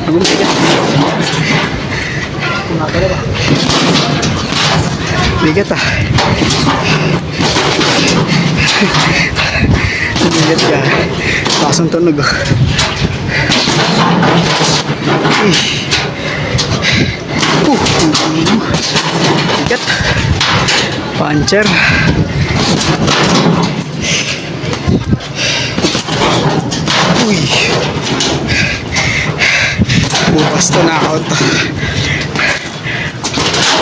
Bigat. Bigat ah. Bigat ka. Lakas ng tunog oh. Bigat. Puncher. Uy. Bukas to na out.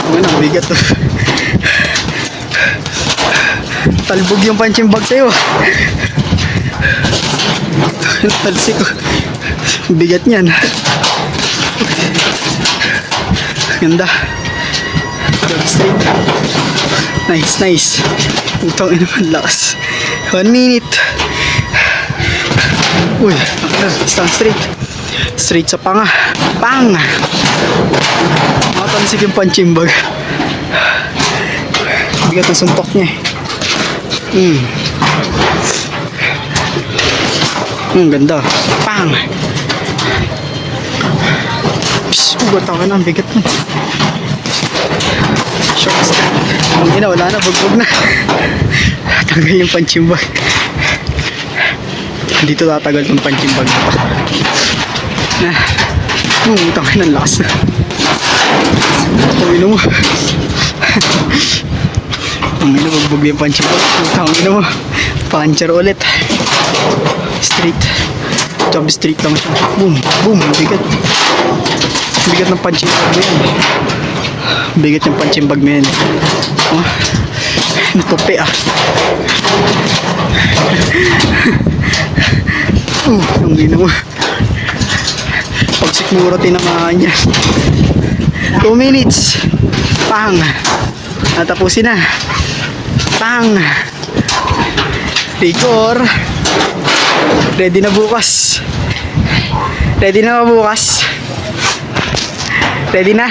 Ano, bigat to. Talbog yung punching bag sa'yo. Talsik ko. Bigat niyan. Ganda. Straight. Nice, nice. Itong inaman lakas. 1 minute. Uy, stand straight. Straight sa panga. Pang! Matansik yung punching bag. Bigat ng suntok niya eh. Ganda. Pang! Psst, bataw ka na. Bigat mo. Short step. Ang ina, wala na. Bugbog na. Tanggal yung punching bag. Dito tatagal yung punching bag na to. Tanggal ng lakas na. Tanggal mo. Ang ina, bugbog yung punching bag. Tanggal mo. Puncher ulit. Straight. Job straight lang siya. Boom. Boom. Bigat. Bigat ng punching bag mo yan. Bigat yung punching bag mo yan. Oh. Natupi ah. Ang gina mo. Pagsikmura tinamaan niya. 2 minutes. Pang. Natapusin na. Pang. Record. Ready na bukas. Ready na bukas. Ready na?